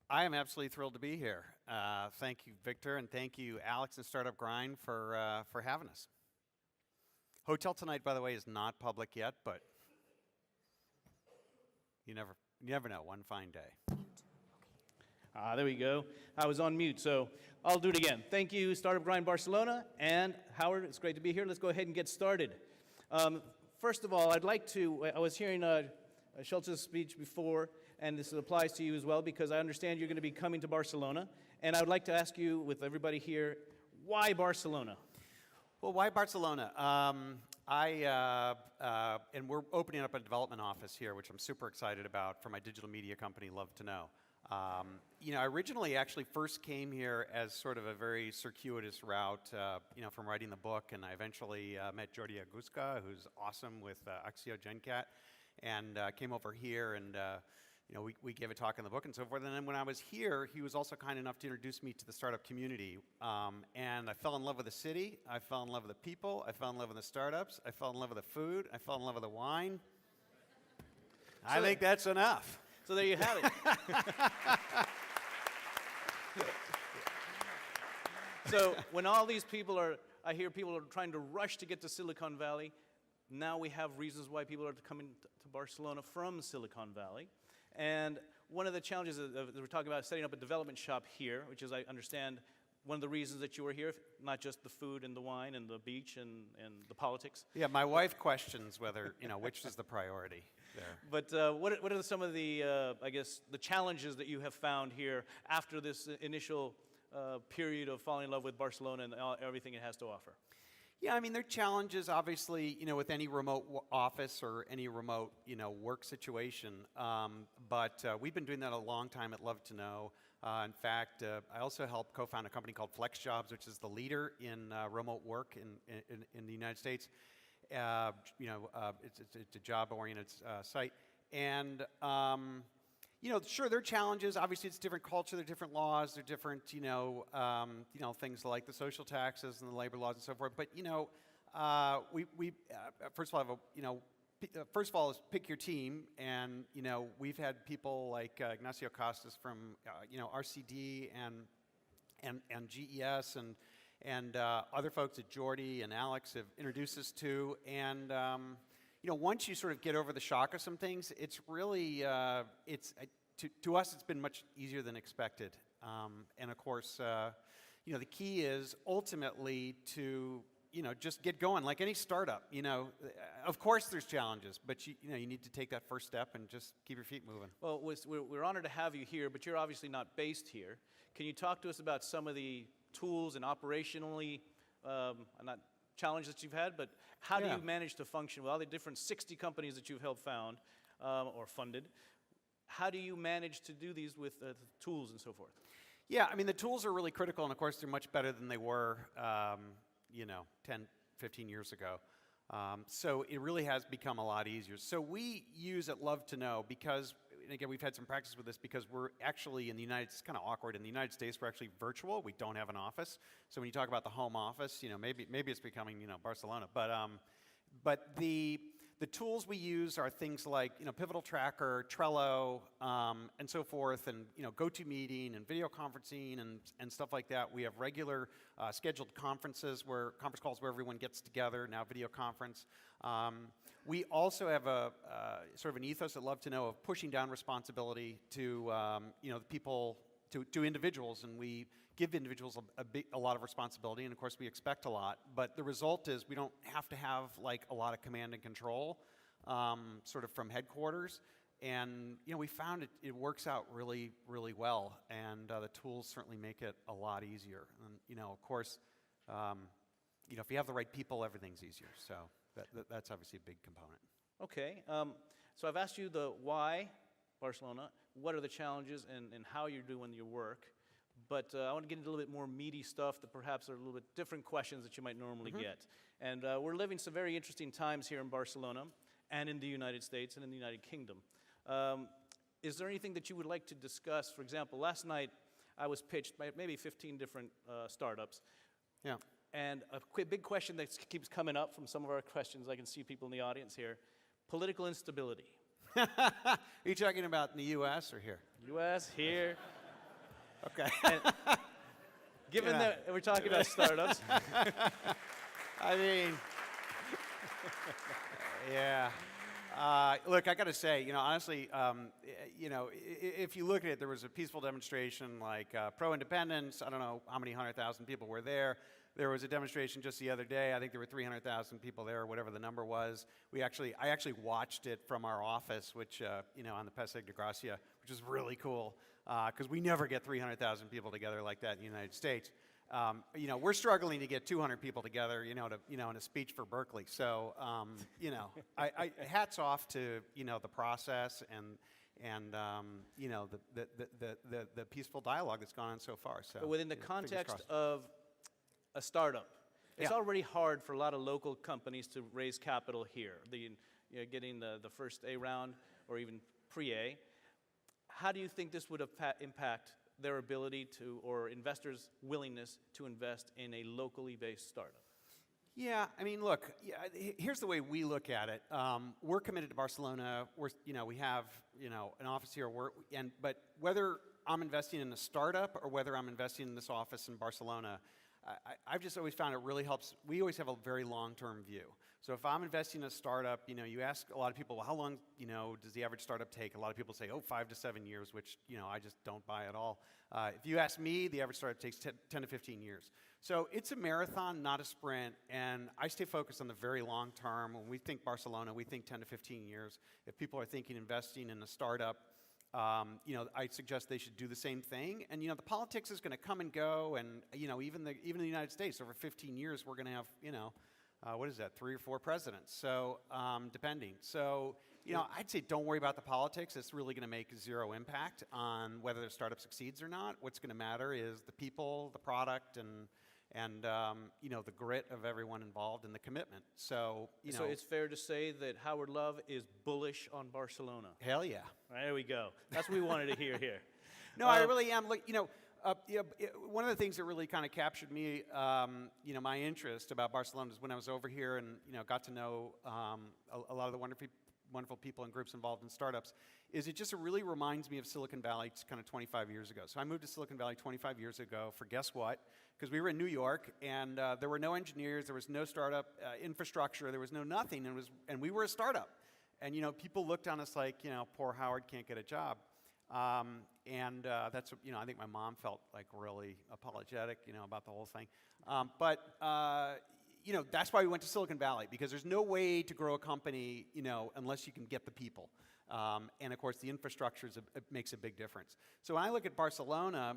I am absolutely thrilled to be here. Thank you, Victor, and thank you, Alex and Startup Grind, for having us. Hotel tonight, by the way, is not public yet, but you never know. One fine day. There we go. I was on mute, so I'll do it again. Thank you, Startup Grind Barcelona, and Howard, it's great to be here. Let's go ahead and get started. First of all, I was hearing Schultz's speech before, and this applies to you as well, because I understand you're going to be coming to Barcelona, and I would like to ask you, with everybody here, why Barcelona? Well, why Barcelona? And we're opening up a development office here, which I'm super excited about, for my digital media company, LoveToKnow. I originally actually first came here as sort of a very circuitous route, from writing the book, and I eventually met Jordi Agusca, who's awesome with Axio GenCat, and came over here, and we gave a talk in the book and so forth. And then when I was here, he was also kind enough to introduce me to the startup community, and I fell in love with the city, I fell in love with the people, I fell in love with the startups, I fell in love with the food, I fell in love with the wine. I think that's enough. So there you have it. So when all these people I hear people are trying to rush to get to Silicon Valley, now we have reasons why people are coming to Barcelona from Silicon Valley. And one of the challenges that we're talking about, setting up a development shop here, which is, I understand, one of the reasons that you were here, not just the food and the wine and the beach and the politics. Yeah, my wife questions whether, which is the priority there. But what are some of the, the challenges that you have found here after this initial period of falling in love with Barcelona and everything it has to offer? Yeah, there are challenges, obviously, with any remote office or any remote, work situation. But we've been doing that a long time at LoveToKnow. In fact, I also helped co-found a company called FlexJobs, which is the leader in remote work in the United States. It's a job-oriented site. And sure, there are challenges. Obviously, it's different culture, there are different laws, there are different, things like the social taxes and the labor laws and so forth. But, we first of all, first of all is pick your team. And, we've had people like Ignacio Costas from, RCD and GES and other folks that Jordi and Alex have introduced us to. And, once you sort of get over the shock of some things, it's really, to us, it's been much easier than expected. And of course, the key is ultimately to, just get going. Like any startup, of course there's challenges, but you need to take that first step and just keep your feet moving. Well, we're honored to have you here, but you're obviously not based here. Can you talk to us about some of the tools and operationally, not challenges that you've had, but how do you manage to function with all the different 60 companies that you've helped found or funded? How do you manage to do these with the tools and so forth? Yeah, the tools are really critical, and of course they're much better than they were, 10, 15 years ago. So it really has become a lot easier. So we use at LoveToKnow because, and again, we've had some practice with this because we're actually in the United States, it's kind of awkward. In the United States, we're actually virtual. We don't have an office. So when you talk about the home office, maybe it's becoming, Barcelona. But the tools we use are things like, Pivotal Tracker, Trello, and so forth, and, GoToMeeting and video conferencing and stuff like that. We have regular scheduled conference calls where everyone gets together, now video conference. We also have a sort of an ethos at LoveToKnow of pushing down responsibility to, the people, to individuals, and we give individuals a lot of responsibility, and of course we expect a lot, but the result is we don't have to have like a lot of command and control sort of from headquarters, and we found it works out really, really well, and the tools certainly make it a lot easier, and of course if you have the right people, everything's easier, so that's obviously a big component. Okay, so I've asked you the why Barcelona, what are the challenges, and how you're doing your work. But I want to get into a little bit more meaty stuff that perhaps are a little bit different questions that you might normally get. And we're living some very interesting times here in Barcelona and in the United States and in the United Kingdom. Is there anything that you would like to discuss? For example, last night I was pitched by maybe 15 different startups. Yeah. And a big question that keeps coming up from some of our questions, I can see people in the audience here, political instability. Are you talking about in the U.S. or here? U.S., here. Okay. And given Yeah. that we're talking about startups, I mean, yeah. Look, I got to say, honestly, if you look at it, there was a peaceful demonstration like pro-independence. I don't know how many 100,000 people were there. There was a demonstration just the other day. I think there were 300,000 people there, or whatever the number was. I actually watched it from our office, which, on the Paseo de Gracia, which is really cool, because we never get 300,000 people together like that in the United States. We're struggling to get 200 people together, in a speech for Berkeley. So, hats off to, the process and the peaceful dialogue that's gone on so far. So, but within the fingers context crossed. of a startup, it's Yeah. already hard for a lot of local companies to raise capital here. Getting the first A round or even pre-A. How do you think this would impact their ability to, or investors' willingness to invest in a locally based startup? Yeah, I mean, look. Here's the way we look at it. We're committed to Barcelona. We have, an office here. But whether I'm investing in a startup or whether I'm investing in this office in Barcelona, I've just always found it really helps. We always have a very long-term view. So if I'm investing in a startup, you ask a lot of people, well, how long, does the average startup take? A lot of people say, 5 to 7 years, which, I just don't buy at all. If you ask me, the average startup takes 10 to 15 years. So it's a marathon, not a sprint, and I stay focused on the very long term. When we think Barcelona, we think 10 to 15 years. If people are thinking investing in a startup, I suggest they should do the same thing. And, the politics is going to come and go. And, even in the United States, over 15 years, we're going to have, what is that, 3 or 4 presidents. So, depending. So, I'd say don't worry about the politics. It's really going to make zero impact on whether the startup succeeds or not. What's going to matter is the people, the product, and the grit of everyone involved and the commitment. So, So it's fair to say that Howard Love is bullish on Barcelona. Hell yeah. There we go. That's what we wanted to hear here. No, I really am. Look, one of the things that really kind of captured me, my interest about Barcelona is when I was over here and, got to know a lot of the wonderful people and groups involved in startups, is it just really reminds me of Silicon Valley kind of 25 years ago. So I moved to Silicon Valley 25 years ago for guess what? Because we were in New York, and there were no engineers, there was no startup infrastructure, there was no nothing, and we were a startup. And, people looked on us like, poor Howard can't get a job. That's, I think my mom felt like really apologetic, about the whole thing. That's why we went to Silicon Valley, because there's no way to grow a company, unless you can get the people. And of course, the infrastructure makes a big difference. So when I look at Barcelona,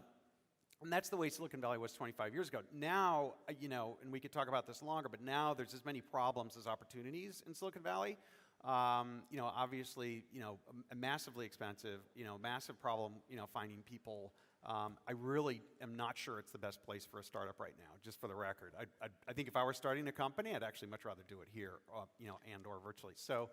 and that's the way Silicon Valley was 25 years ago. Now, and we could talk about this longer, but now there's as many problems as opportunities in Silicon Valley. Obviously, massively expensive, massive problem, finding people. I really am not sure it's the best place for a startup right now, just for the record. I think if I were starting a company, I'd actually much rather do it here, and or virtually. So,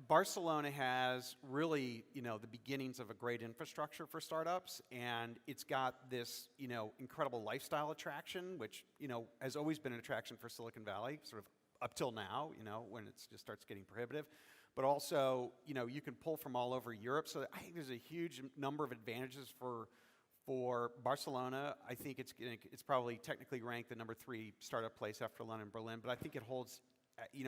Barcelona has really, the beginnings of a great infrastructure for startups, and it's got this, incredible lifestyle attraction, which, has always been an attraction for Silicon Valley, sort of up till now, when it just starts getting prohibitive. But also, you can pull from all over Europe. So I think there's a huge number of advantages for Barcelona. I think it's probably technically ranked the number 3 startup place after London and Berlin, but I think it holds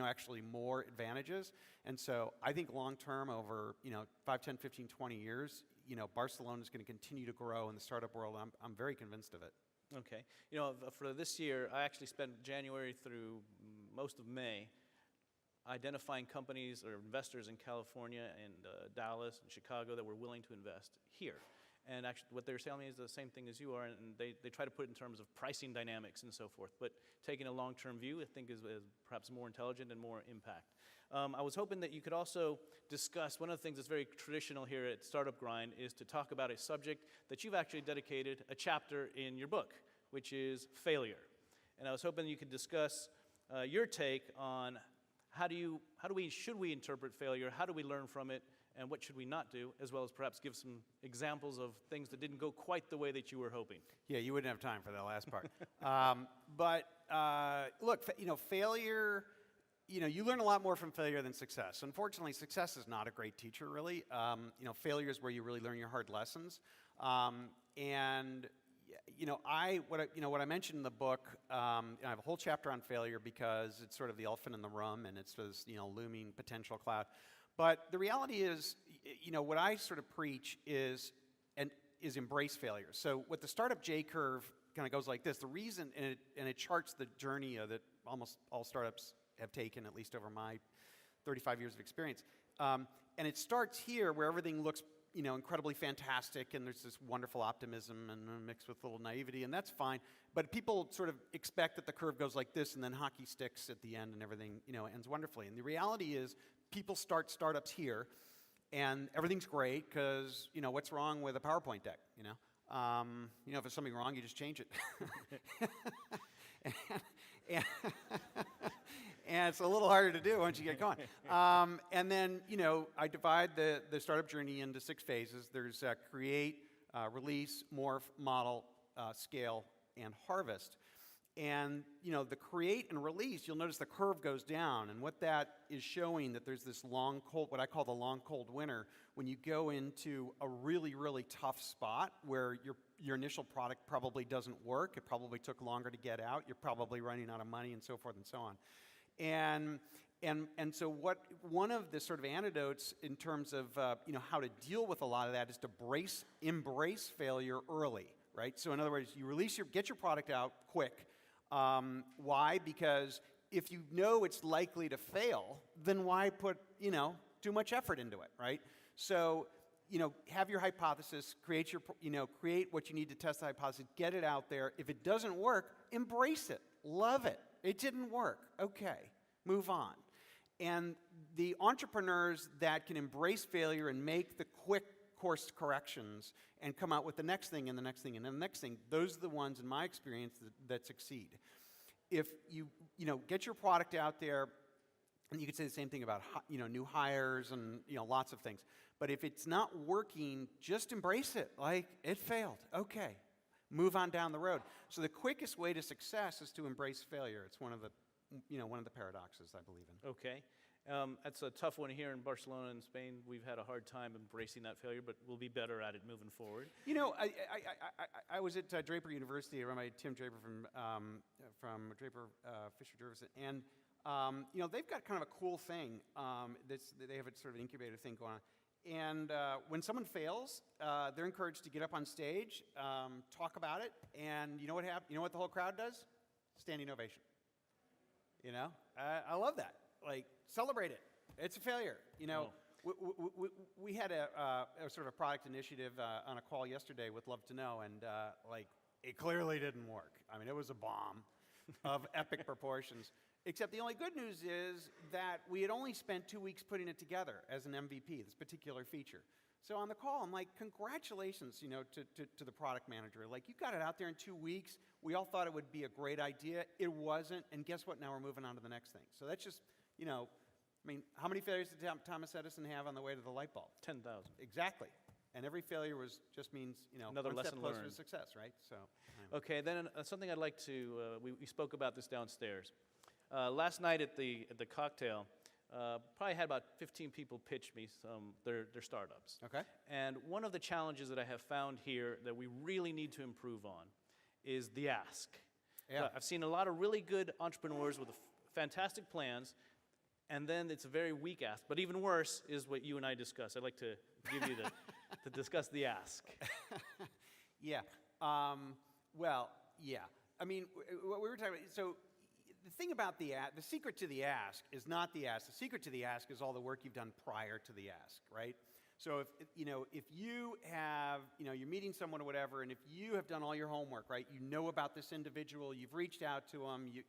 actually more advantages. And so I think long term, over 5, 10, 15, 20 years, Barcelona is going to continue to grow in the startup world. I'm very convinced of it. Okay. For this year, I actually spent January through most of May identifying companies or investors in California and Dallas and Chicago that were willing to invest here. And actually, what they're telling me is the same thing as you are, and they try to put it in terms of pricing dynamics and so forth. But taking a long-term view, I think, is perhaps more intelligent and more impact. I was hoping that you could also discuss, one of the things that's very traditional here at Startup Grind is to talk about a subject that you've actually dedicated a chapter in your book, which is failure. And I was hoping you could discuss your take on should we interpret failure, how do we learn from it, and what should we not do, as well as perhaps give some examples of things that didn't go quite the way that you were hoping. Yeah, you wouldn't have time for that last part. Look, failure you learn a lot more from failure than success. Unfortunately, success is not a great teacher, really. Failure is where you really learn your hard lessons. What I mentioned in the book, I have a whole chapter on failure because it's sort of the elephant in the room, and it's this looming potential cloud. But the reality is, what I sort of preach is embrace failure. So what the startup J curve kind of goes like this. The reason, and it charts the journey that almost all startups have taken, at least over my 35 years of experience. And it starts here where everything looks incredibly fantastic, and there's this wonderful optimism and mixed with a little naivety, and that's fine. But people sort of expect that the curve goes like this, and then hockey sticks at the end, and everything ends wonderfully. And the reality is, people start startups here, and everything's great because what's wrong with a PowerPoint deck? If there's something wrong, you just change it. And it's a little harder to do once you get going. And then, I divide the startup journey into 6 phases. There's create, release, morph, model, scale, and harvest. And, the create and release, you'll notice the curve goes down. And what that is showing that there's this long, cold, what I call the long, cold winter, when you go into a really, really tough spot where your initial product probably doesn't work. It probably took longer to get out. You're probably running out of money and so forth and so on. And so one of the sort of antidotes in terms of how to deal with a lot of that is to embrace failure early, right? So in other words, you get your product out quick. Why? Because if you know it's likely to fail, then why put too much effort into it, right? So have your hypothesis, create what you need to test the hypothesis, get it out there. If it doesn't work, embrace it, love it. It didn't work. Okay, move on. And the entrepreneurs that can embrace failure and make the quick course corrections and come out with the next thing and the next thing and the next thing, those are the ones, in my experience, that succeed. If you get your product out there, and you could say the same thing about new hires and lots of things. But if it's not working, just embrace it. Like, it failed. Okay. Move on down the road. So the quickest way to success is to embrace failure. It's one of the paradoxes I believe in. Okay. That's a tough one here in Barcelona and Spain. We've had a hard time embracing that failure, but we'll be better at it moving forward. I was at Draper University. I run by Tim Draper from Draper Fisher Jervis, and they've got kind of a cool thing. They have a sort of an incubator thing going on. And when someone fails, they're encouraged to get up on stage, talk about it, and you know what happens? You know what the whole crowd does? Standing ovation. I love that. Like, celebrate it. It's a failure. We had a sort of a product initiative on a call yesterday with LoveToKnow, and it clearly didn't work. I mean, it was a bomb of epic proportions. Except the only good news is that we had only spent 2 weeks putting it together as an MVP, this particular feature. So on the call, I'm like, congratulations, to the product manager. Like, you got it out there in 2 weeks. We all thought it would be a great idea. It wasn't. And guess what? Now we're moving on to the next thing. So that's just, how many failures did Thomas Edison have on the way to the light bulb? 10,000. Exactly. And every failure just means, another one lesson step closer learned. to success, right? So. Anyway. Okay, then something I'd like to, we spoke about this downstairs. Last night at the cocktail, probably had about 15 people pitch me their startups. Okay. And one of the challenges that I have found here that we really need to improve on is the ask. Yeah. I've seen a lot of really good entrepreneurs with fantastic plans, and then it's a very weak ask. But even worse is what you and I discussed. I'd like to give you to discuss the ask. Yeah. Yeah. I mean, what we were talking about, so the thing about the secret to the ask is not the ask. The secret to the ask is all the work you've done prior to the ask, right? So if you have, you're meeting someone or whatever, and if you have done all your homework, right? You know about this individual, you've reached out to them, you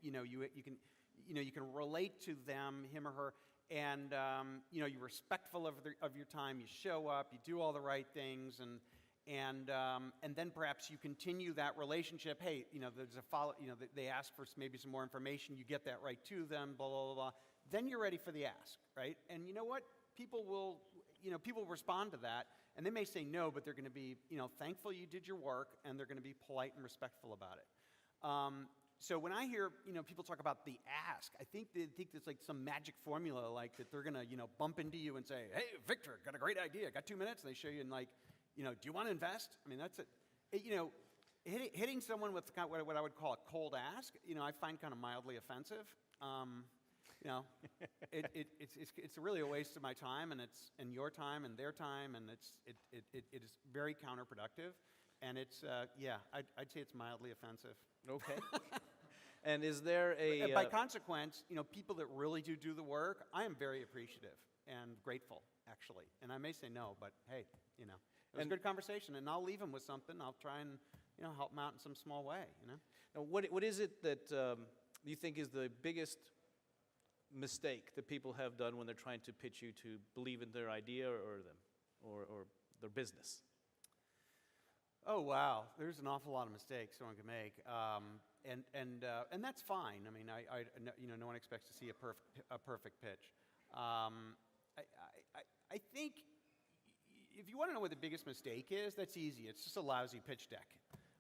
can relate to them, him or her, and you're respectful of your time. You show up, you do all the right things, and then perhaps you continue that relationship. Hey, there's a follow. They ask for maybe some more information. You get that right to them. Blah blah blah blah. Then you're ready for the ask, right? And you know what? People will respond to that, and they may say no, but they're going to be thankful you did your work, and they're going to be polite and respectful about it. So when I hear, people talk about the ask, I think they think there's like some magic formula, like that they're gonna, bump into you and say, "Hey, Victor, got a great idea. Got 2 minutes?" And they show you and like, do you want to invest? I mean, that's it. Hitting someone with kind of what I would call a cold ask, I find kind of mildly offensive. It's really a waste of my time, and your time and their time, and it is very counterproductive. And it's, I'd say it's mildly offensive. Okay. And is there a... And by consequence, people that really do the work, I am very appreciative and grateful, actually. And I may say no, but hey, it was a good conversation, and I'll leave them with something. I'll try and, help them out in some small way, Now, what is it that you think is the biggest mistake that people have done when they're trying to pitch you to believe in their idea or their business? Oh wow, there's an awful lot of mistakes someone can make, and that's fine. I mean, no one expects to see a perfect pitch. I think if you want to know what the biggest mistake is, that's easy. It's just a lousy pitch deck,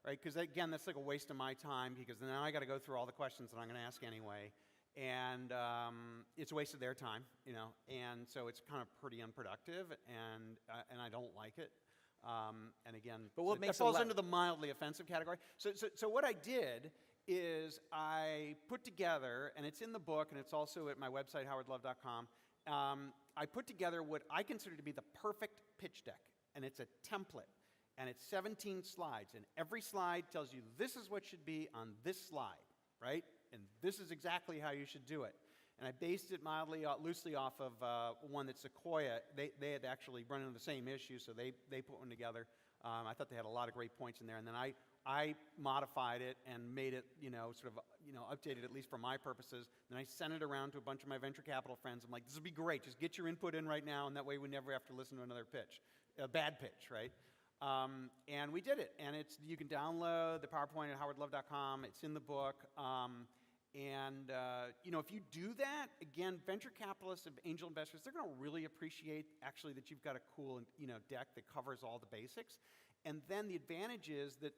right? Because again, that's like a waste of my time because now I got to go through all the questions that I'm going to ask anyway, and it's a waste of their time, and so it's kind of pretty unproductive, and I don't like it. And again, but what makes that falls into the mildly offensive category. So what I did is I put together, and it's in the book, and it's also at my website, howardlove.com. I put together what I consider to be the perfect pitch deck, and it's a template, and it's 17 slides, and every slide tells you this is what should be on this slide, right? And this is exactly how you should do it. And I based it loosely off of one that Sequoia, they had actually run into the same issue, so they put one together. I thought they had a lot of great points in there, and then I modified it and made it, updated at least for my purposes. Then I sent it around to a bunch of my venture capital friends. I'm like, this would be great. Just get your input in right now, and that way we never have to listen to another pitch, a bad pitch, right? And we did it, and you can download the PowerPoint at howardlove.com. It's in the book. And if you do that, again, venture capitalists and angel investors, they're going to really appreciate actually that you've got a cool, deck that covers all the basics. And then the advantage is that,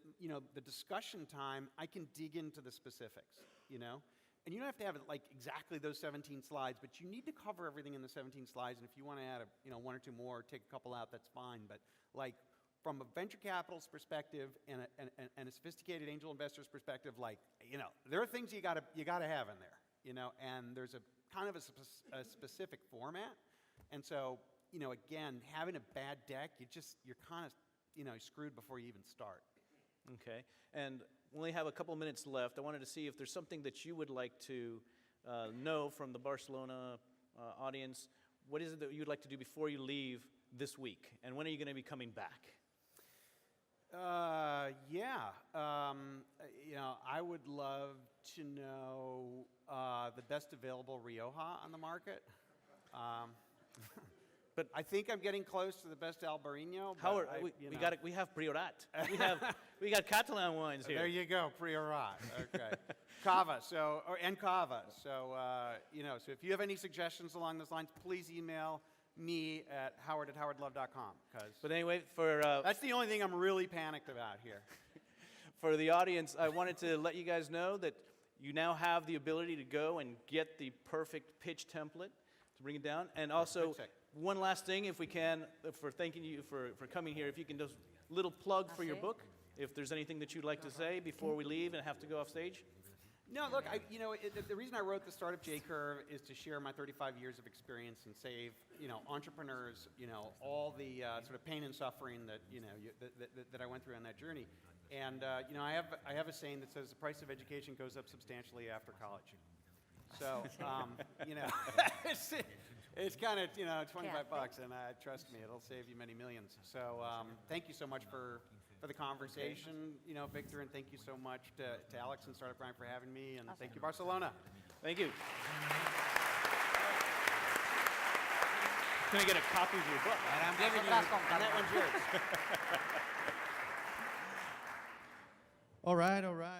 the discussion time, I can dig into the specifics, And you don't have to have it like exactly those 17 slides, but you need to cover everything in the 17 slides. And if you want to add one or two more, take a couple out, that's fine. But like from a venture capitalist perspective and a sophisticated angel investor's perspective, there are things you gotta have in there, and there's a kind of a specific format. And so, again, having a bad deck, you're kind of, screwed before you even start. Okay. And we only have a couple minutes left. I wanted to see if there's something that you would like to know from the Barcelona audience. What is it that you'd like to do before you leave this week? And when are you going to be coming back? I would love to know the best available Rioja on the market. But I think I'm getting close to the best Albarino. Howard, we have Priorat. We got Catalan wines here. There you go, Priorat. Okay, Cava. And Cava. So so if you have any suggestions along those lines, please email me at howard@howardlove.com. But anyway, that's the only thing I'm really panicked about here. For the audience, I wanted to let you guys know that you now have the ability to go and get the perfect pitch template to bring it down. And also, one last thing, if we can, for thanking you for coming here, if you can just little plug for your book, if there's anything that you'd like to say before we leave and have to go off stage. No, look, the reason I wrote the Startup J-Curve is to share my 35 years of experience and save, entrepreneurs, all the sort of pain and suffering that, that I went through on that journey. And, I have a saying that says the price of education goes up substantially after college. So, it's kind of, 25 bucks, and trust me, it'll save you many millions. So, thank you so much for the conversation, Victor, and thank you so much to Alex and Startup Grind for having me, and thank you, Barcelona. Thank you. Can I get a copy of your book? And I'm giving you, and that one's yours. All right, all right.